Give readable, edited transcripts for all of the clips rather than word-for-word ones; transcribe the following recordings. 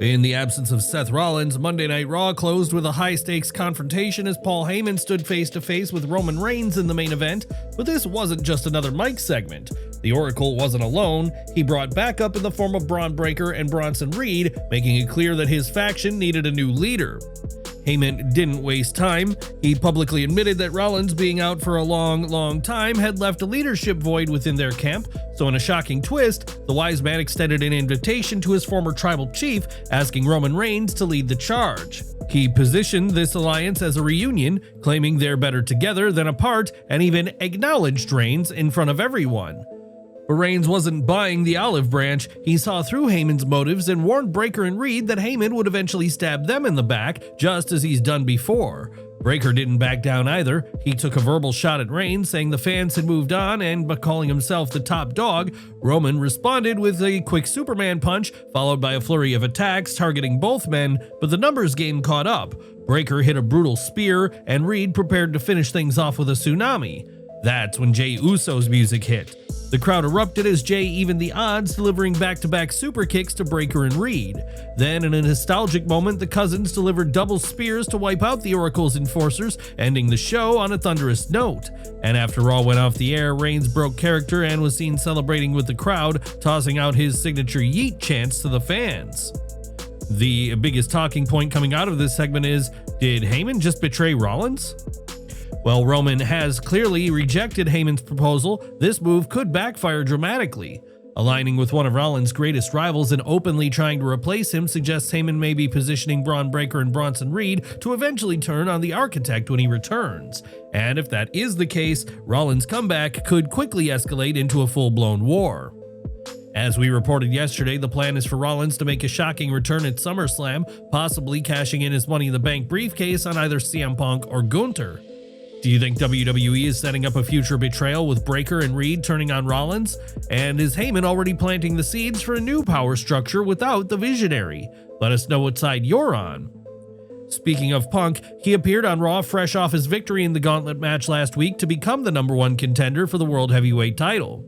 In the absence of Seth Rollins, Monday Night Raw closed with a high-stakes confrontation as Paul Heyman stood face-to-face with Roman Reigns in the main event, but this wasn't just another mic segment. The Oracle wasn't alone. He brought backup in the form of Braun Breaker and Bronson Reed, making it clear that his faction needed a new leader. Heyman didn't waste time. He publicly admitted that Rollins being out for a long time had left a leadership void within their camp, so in a shocking twist, the wise man extended an invitation to his former tribal chief, asking Roman Reigns to lead the charge. He positioned this alliance as a reunion, claiming they're better together than apart, and even acknowledged Reigns in front of everyone. But Reigns wasn't buying the olive branch. He saw through Heyman's motives and warned Breaker and Reed that Heyman would eventually stab them in the back, just as he's done before. Breaker didn't back down either. He took a verbal shot at Reigns, saying the fans had moved on, and by calling himself the top dog, Roman responded with a quick Superman punch, followed by a flurry of attacks targeting both men, but the numbers game caught up. Breaker hit a brutal spear, and Reed prepared to finish things off with a tsunami. That's when Jey Uso's music hit. The crowd erupted as Jey evened the odds, delivering back-to-back super kicks to Breaker and Reed. Then, in a nostalgic moment, the cousins delivered double spears to wipe out the Oracle's enforcers, ending the show on a thunderous note. And after Raw went off the air, Reigns broke character and was seen celebrating with the crowd, tossing out his signature yeet chants to the fans. The biggest talking point coming out of this segment is, did Heyman just betray Rollins? Well, Roman has clearly rejected Heyman's proposal. This move could backfire dramatically. Aligning with one of Rollins' greatest rivals and openly trying to replace him suggests Heyman may be positioning Braun Breaker and Bronson Reed to eventually turn on the Architect when he returns. And if that is the case, Rollins' comeback could quickly escalate into a full-blown war. As we reported yesterday, the plan is for Rollins to make a shocking return at SummerSlam, possibly cashing in his Money in the Bank briefcase on either CM Punk or Gunther. Do you think WWE is setting up a future betrayal with Breaker and Reed turning on Rollins? And is Heyman already planting the seeds for a new power structure without the Visionary? Let us know what side you're on. Speaking of Punk, he appeared on Raw fresh off his victory in the Gauntlet match last week to become the #1 contender for the World Heavyweight title.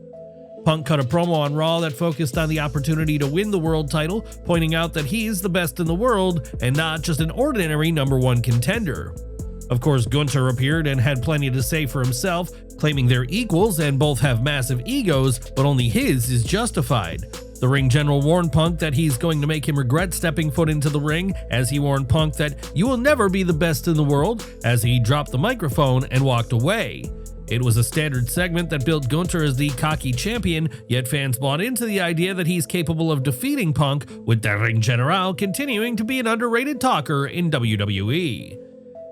Punk cut a promo on Raw that focused on the opportunity to win the world title, pointing out that he's the best in the world and not just an ordinary #1 contender. Of course, Gunther appeared and had plenty to say for himself, claiming they're equals and both have massive egos, but only his is justified. The ring general warned Punk that he's going to make him regret stepping foot into the ring, as he warned Punk that you will never be the best in the world, as he dropped the microphone and walked away. It was a standard segment that built Gunther as the cocky champion, yet fans bought into the idea that he's capable of defeating Punk, with the ring general continuing to be an underrated talker in WWE.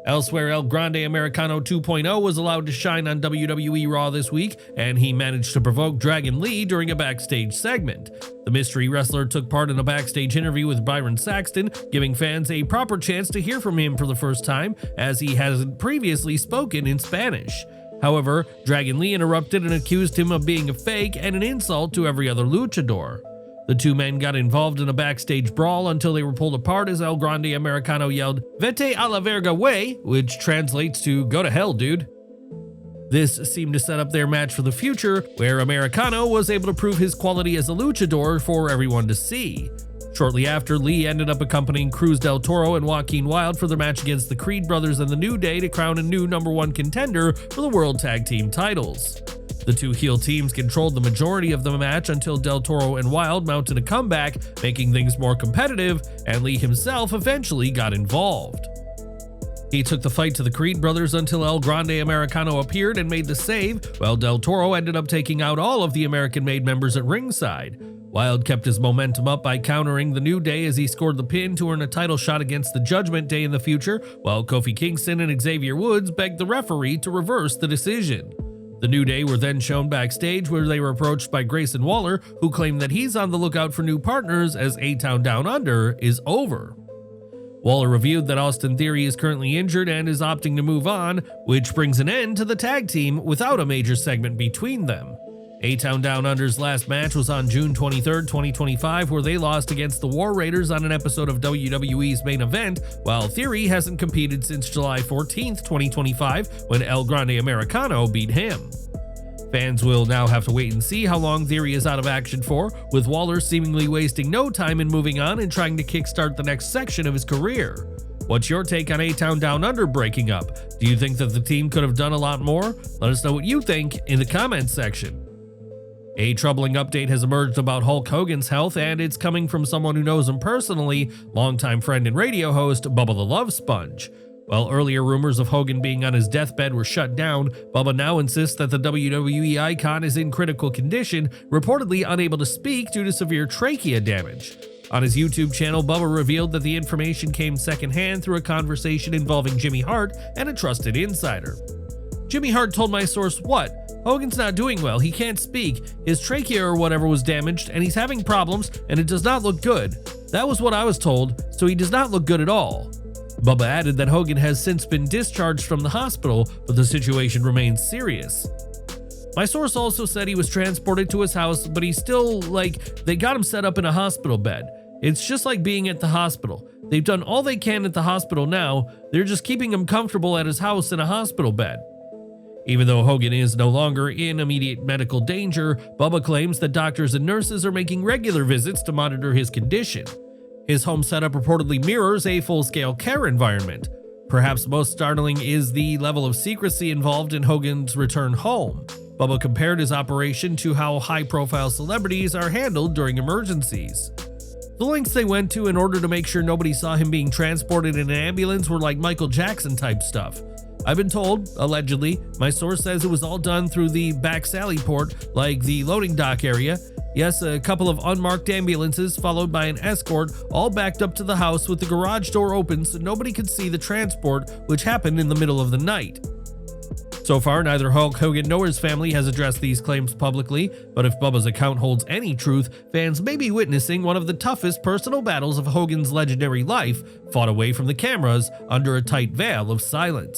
Elsewhere, El Grande Americano 2.0 was allowed to shine on WWE Raw this week, and he managed to provoke Dragon Lee during a backstage segment. The mystery wrestler took part in a backstage interview with Byron Saxton, giving fans a proper chance to hear from him for the first time, as he hasn't previously spoken in Spanish. However, Dragon Lee interrupted and accused him of being a fake and an insult to every other luchador. The two men got involved in a backstage brawl until they were pulled apart as El Grande Americano yelled, "Vete a la verga way," which translates to "go to hell, dude." This seemed to set up their match for the future, where Americano was able to prove his quality as a luchador for everyone to see. Shortly after, Lee ended up accompanying Cruz del Toro and Joaquin Wilde for their match against the Creed brothers and the New Day to crown a new #1 contender for the World Tag Team titles. The two heel teams controlled the majority of the match until Del Toro and Wilde mounted a comeback, making things more competitive, and Lee himself eventually got involved. He took the fight to the Creed brothers until El Grande Americano appeared and made the save, while Del Toro ended up taking out all of the American-made members at ringside. Wilde kept his momentum up by countering the New Day as he scored the pin to earn a title shot against the Judgment Day in the future, while Kofi Kingston and Xavier Woods begged the referee to reverse the decision. The New Day were then shown backstage where they were approached by Grayson Waller, who claimed that he's on the lookout for new partners as A-Town Down Under is over. Waller revealed that Austin Theory is currently injured and is opting to move on, which brings an end to the tag team without a major segment between them. A-Town Down Under's last match was on June 23, 2025, where they lost against the War Raiders on an episode of WWE's Main Event, while Theory hasn't competed since July 14, 2025, when El Grande Americano beat him. Fans will now have to wait and see how long Theory is out of action for, with Waller seemingly wasting no time in moving on and trying to kickstart the next section of his career. What's your take on A-Town Down Under breaking up? Do you think that the team could have done a lot more? Let us know what you think in the comments section. A troubling update has emerged about Hulk Hogan's health, and it's coming from someone who knows him personally, longtime friend and radio host Bubba the Love Sponge. While earlier rumors of Hogan being on his deathbed were shut down, Bubba now insists that the WWE icon is in critical condition, reportedly unable to speak due to severe trachea damage. On his YouTube channel, Bubba revealed that the information came secondhand through a conversation involving Jimmy Hart and a trusted insider. Jimmy Hart told my source, "What? Hogan's not doing well, he can't speak, his trachea or whatever was damaged, and he's having problems, and it does not look good. That was what I was told, so he does not look good at all." Bubba added that Hogan has since been discharged from the hospital, but the situation remains serious. My source also said he was transported to his house, but he's still, they got him set up in a hospital bed. It's just like being at the hospital. They've done all they can at the hospital now, they're just keeping him comfortable at his house in a hospital bed. Even though Hogan is no longer in immediate medical danger, Bubba claims that doctors and nurses are making regular visits to monitor his condition. His home setup reportedly mirrors a full-scale care environment. Perhaps most startling is the level of secrecy involved in Hogan's return home. Bubba compared his operation to how high-profile celebrities are handled during emergencies. The lengths they went to in order to make sure nobody saw him being transported in an ambulance were like Michael Jackson-type stuff. I've been told, allegedly, my source says it was all done through the back sally port, like the loading dock area. Yes, a couple of unmarked ambulances followed by an escort, all backed up to the house with the garage door open so nobody could see the transport, which happened in the middle of the night. So far, neither Hulk Hogan nor his family has addressed these claims publicly, but if Bubba's account holds any truth, fans may be witnessing one of the toughest personal battles of Hogan's legendary life, fought away from the cameras under a tight veil of silence.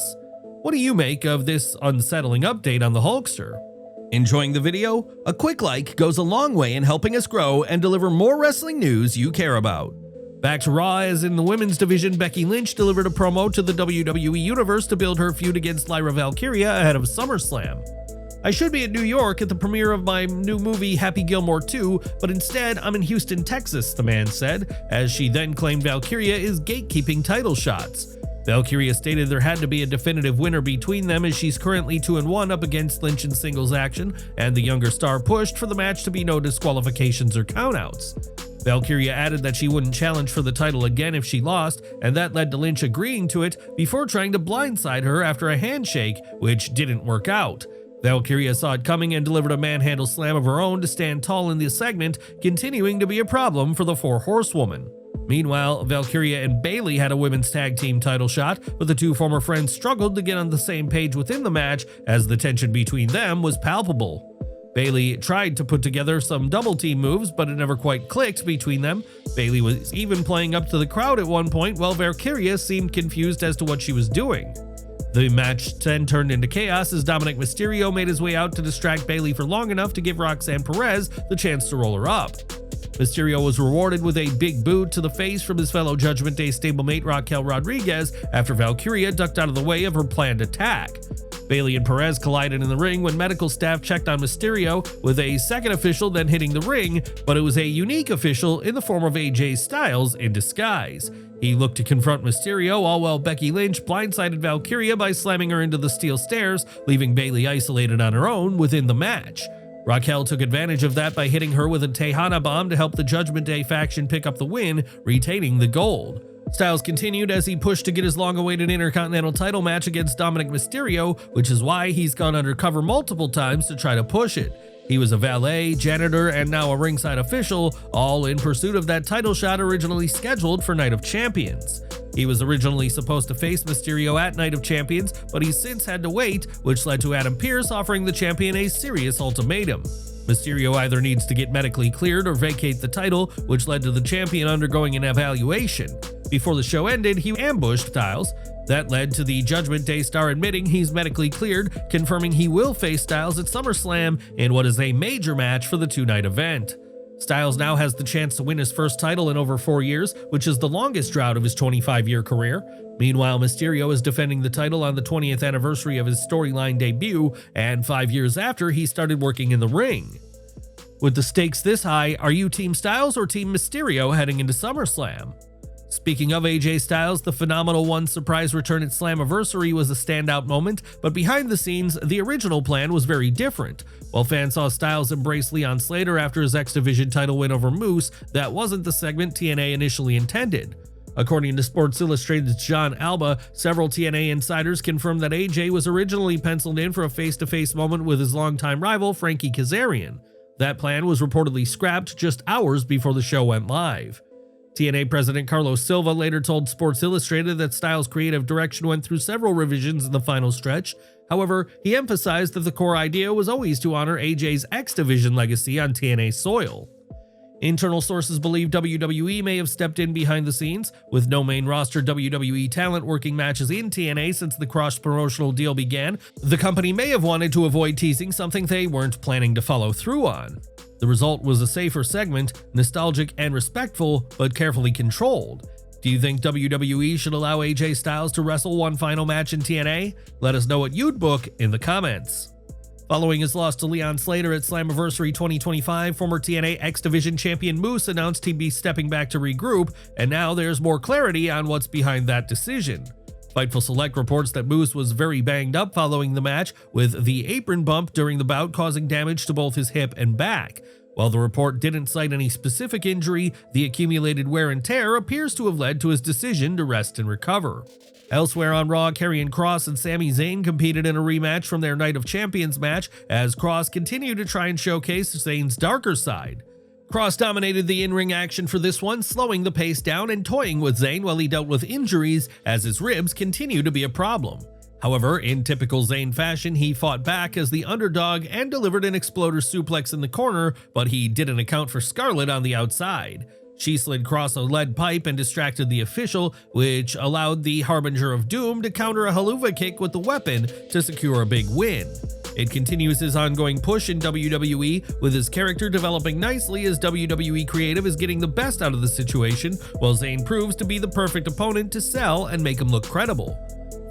What do you make of this unsettling update on the Hulkster? Enjoying the video? A quick like goes a long way in helping us grow and deliver more wrestling news you care about. Back to Raw, as in the women's division, Becky Lynch delivered a promo to the WWE Universe to build her feud against Lyra Valkyria ahead of SummerSlam. "I should be in New York at the premiere of my new movie Happy Gilmore 2, but instead I'm in Houston, Texas," the man said, as she then claimed Valkyria is gatekeeping title shots. Valkyria stated there had to be a definitive winner between them, as she's currently 2-1 up against Lynch in singles action, and the younger star pushed for the match to be no disqualifications or countouts. Valkyria added that she wouldn't challenge for the title again if she lost, and that led to Lynch agreeing to it before trying to blindside her after a handshake, which didn't work out. Valkyria saw it coming and delivered a manhandle slam of her own to stand tall in the segment, continuing to be a problem for the Four Horsewoman. Meanwhile, Valkyria and Bayley had a women's tag team title shot, but the two former friends struggled to get on the same page within the match, as the tension between them was palpable. Bayley tried to put together some double team moves, but it never quite clicked between them. Bayley was even playing up to the crowd at one point, while Valkyria seemed confused as to what she was doing. The match then turned into chaos as Dominik Mysterio made his way out to distract Bayley for long enough to give Roxanne Perez the chance to roll her up. Mysterio was rewarded with a big boot to the face from his fellow Judgment Day stablemate Raquel Rodriguez after Valkyria ducked out of the way of her planned attack. Bayley and Perez collided in the ring when medical staff checked on Mysterio, with a second official then hitting the ring, but it was a unique official in the form of AJ Styles in disguise. He looked to confront Mysterio, all while Becky Lynch blindsided Valkyria by slamming her into the steel stairs, leaving Bayley isolated on her own within the match. Raquel took advantage of that by hitting her with a Tejana bomb to help the Judgment Day faction pick up the win, retaining the gold. Styles continued as he pushed to get his long-awaited Intercontinental title match against Dominik Mysterio, which is why he's gone undercover multiple times to try to push it. He was a valet, janitor, and now a ringside official, all in pursuit of that title shot originally scheduled for Night of Champions. He was originally supposed to face Mysterio at Night of Champions, but he's since had to wait, which led to Adam Pearce offering the champion a serious ultimatum. Mysterio either needs to get medically cleared or vacate the title, which led to the champion undergoing an evaluation. Before the show ended, he ambushed Styles. That led to the Judgment Day star admitting he's medically cleared, confirming he will face Styles at SummerSlam in what is a major match for the two-night event. Styles now has the chance to win his first title in over 4 years, which is the longest drought of his 25-year career. Meanwhile, Mysterio is defending the title on the 20th anniversary of his storyline debut, and 5 years after he started working in the ring. With the stakes this high, are you Team Styles or Team Mysterio heading into SummerSlam? Speaking of AJ Styles, the Phenomenal One's surprise return at Slammiversary was a standout moment, but behind the scenes, the original plan was very different. While fans saw Styles embrace Leon Slater after his X Division title win over Moose, that wasn't the segment TNA initially intended. According to Sports Illustrated's John Alba, several TNA insiders confirmed that AJ was originally penciled in for a face-to-face moment with his longtime rival Frankie Kazarian. That plan was reportedly scrapped just hours before the show went live. TNA President Carlos Silva later told Sports Illustrated that Styles' creative direction went through several revisions in the final stretch. However, he emphasized that the core idea was always to honor AJ's X Division legacy on TNA soil. Internal sources believe WWE may have stepped in behind the scenes, with no main roster WWE talent working matches in TNA since the cross-promotional deal began. The company may have wanted to avoid teasing something they weren't planning to follow through on. The result was a safer segment, nostalgic and respectful, but carefully controlled. Do you think WWE should allow AJ Styles to wrestle one final match in TNA? Let us know what you'd book in the comments. Following his loss to Leon Slater at Slammiversary 2025, former TNA X Division champion Moose announced he'd be stepping back to regroup, and now there's more clarity on what's behind that decision. Fightful Select reports that Moose was very banged up following the match, with the apron bump during the bout causing damage to both his hip and back. While the report didn't cite any specific injury, the accumulated wear and tear appears to have led to his decision to rest and recover. Elsewhere on Raw, Karrion Kross and Sami Zayn competed in a rematch from their Night of Champions match as Kross continued to try and showcase Zayn's darker side. Kross dominated the in-ring action for this one, slowing the pace down and toying with Zayn while he dealt with injuries as his ribs continue to be a problem. However, in typical Zayn fashion, he fought back as the underdog and delivered an exploder suplex in the corner, but he didn't account for Scarlett on the outside. She slid Kross a lead pipe and distracted the official, which allowed the Harbinger of Doom to counter a haluva kick with the weapon to secure a big win. It continues his ongoing push in WWE, with his character developing nicely as WWE Creative is getting the best out of the situation, while Zayn proves to be the perfect opponent to sell and make him look credible.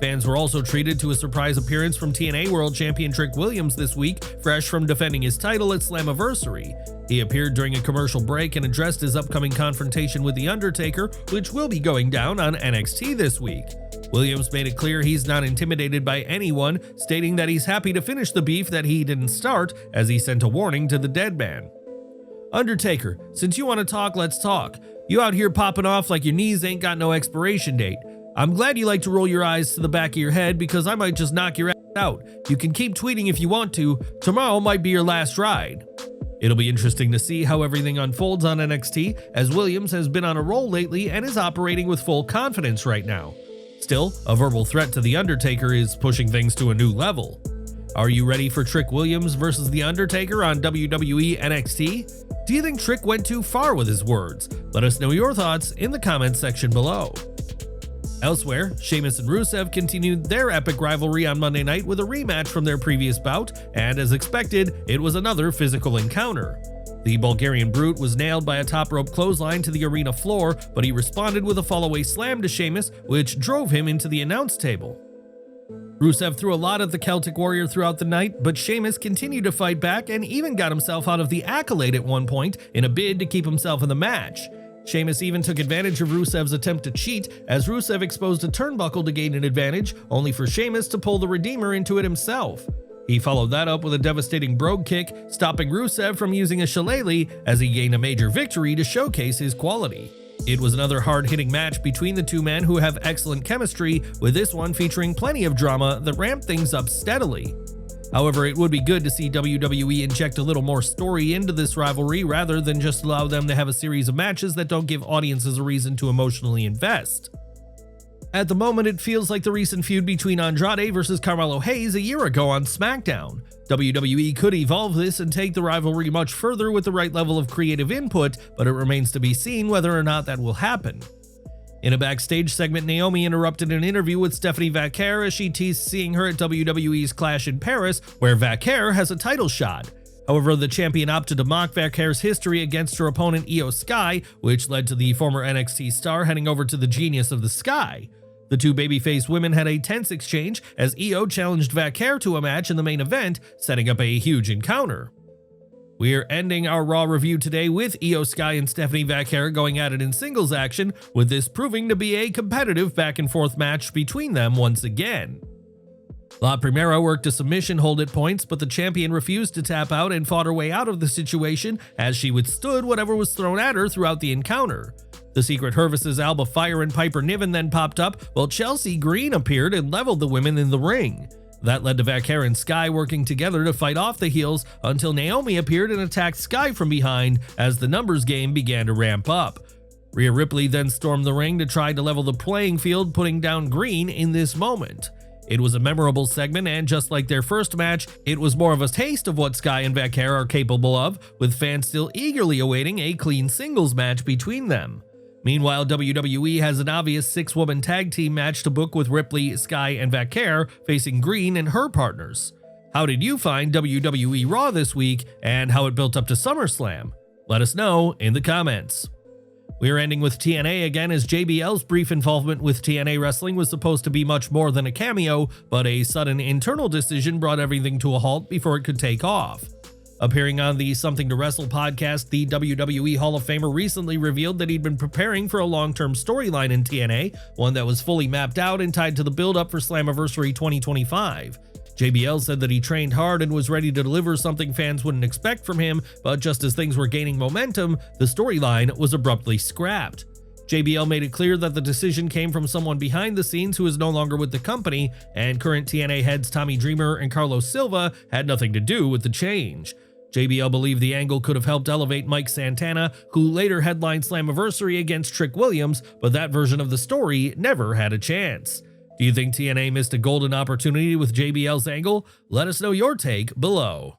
Fans were also treated to a surprise appearance from TNA World Champion Trick Williams this week, fresh from defending his title at Slammiversary. He appeared during a commercial break and addressed his upcoming confrontation with The Undertaker, which will be going down on NXT this week. Williams made it clear he's not intimidated by anyone, stating that he's happy to finish the beef that he didn't start, as he sent a warning to the dead man. Undertaker, since you want to talk, let's talk. You out here popping off like your knees ain't got no expiration date. I'm glad you like to roll your eyes to the back of your head because I might just knock your ass out. You can keep tweeting if you want to. Tomorrow might be your last ride. It'll be interesting to see how everything unfolds on NXT, as Williams has been on a roll lately and is operating with full confidence right now. Still, a verbal threat to The Undertaker is pushing things to a new level. Are you ready for Trick Williams versus The Undertaker on WWE NXT? Do you think Trick went too far with his words? Let us know your thoughts in the comments section below. Elsewhere, Sheamus and Rusev continued their epic rivalry on Monday night with a rematch from their previous bout, and as expected, it was another physical encounter. The Bulgarian Brute was nailed by a top rope clothesline to the arena floor, but he responded with a fallaway slam to Sheamus, which drove him into the announce table. Rusev threw a lot at the Celtic Warrior throughout the night, but Sheamus continued to fight back and even got himself out of the Accolade at one point in a bid to keep himself in the match. Sheamus even took advantage of Rusev's attempt to cheat, as Rusev exposed a turnbuckle to gain an advantage, only for Sheamus to pull the Redeemer into it himself. He followed that up with a devastating brogue kick, stopping Rusev from using a shillelagh as he gained a major victory to showcase his quality. It was another hard-hitting match between the two men who have excellent chemistry, with this one featuring plenty of drama that ramped things up steadily. However, it would be good to see WWE inject a little more story into this rivalry rather than just allow them to have a series of matches that don't give audiences a reason to emotionally invest. At the moment, it feels like the recent feud between Andrade versus Carmelo Hayes a year ago on SmackDown. WWE could evolve this and take the rivalry much further with the right level of creative input, but it remains to be seen whether or not that will happen. In a backstage segment, Naomi interrupted an interview with Stephanie Vaquer as she teased seeing her at WWE's Clash in Paris, where Vaquer has a title shot. However, the champion opted to mock Valkyrie's history against her opponent Io Sky, which led to the former NXT star heading over to the Genius of the Sky. The two babyface women had a tense exchange as Io challenged Valkyria to a match in the main event, setting up a huge encounter. We're ending our Raw review today with Io Sky and Stephanie Valkyria going at it in singles action, with this proving to be a competitive back-and-forth match between them once again. La Primera worked a submission hold at points, but the champion refused to tap out and fought her way out of the situation as she withstood whatever was thrown at her throughout the encounter. The Secret Service's Alba Fire and Piper Niven then popped up, while Chelsea Green appeared and leveled the women in the ring. That led to Valkyria and Sky working together to fight off the heels until Naomi appeared and attacked Sky from behind as the numbers game began to ramp up. Rhea Ripley then stormed the ring to try to level the playing field, putting down Green in this moment. It was a memorable segment, and just like their first match, it was more of a taste of what Sky and Valkyria are capable of, with fans still eagerly awaiting a clean singles match between them. Meanwhile, WWE has an obvious 6-woman tag team match to book with Ripley, Sky, and Valkyria facing Green and her partners. How did you find WWE Raw this week, and how it built up to SummerSlam? Let us know in the comments. We're ending with TNA again, as JBL's brief involvement with TNA Wrestling was supposed to be much more than a cameo, but a sudden internal decision brought everything to a halt before it could take off. Appearing on the Something to Wrestle podcast, the WWE Hall of Famer recently revealed that he'd been preparing for a long-term storyline in TNA, one that was fully mapped out and tied to the build-up for Slammiversary 2025. JBL said that he trained hard and was ready to deliver something fans wouldn't expect from him, but just as things were gaining momentum, the storyline was abruptly scrapped. JBL made it clear that the decision came from someone behind the scenes who is no longer with the company, and current TNA heads Tommy Dreamer and Carlos Silva had nothing to do with the change. JBL believed the angle could have helped elevate Mike Santana, who later headlined Slammiversary against Trick Williams, but that version of the story never had a chance. Do you think TNA missed a golden opportunity with JBL's angle? Let us know your take below.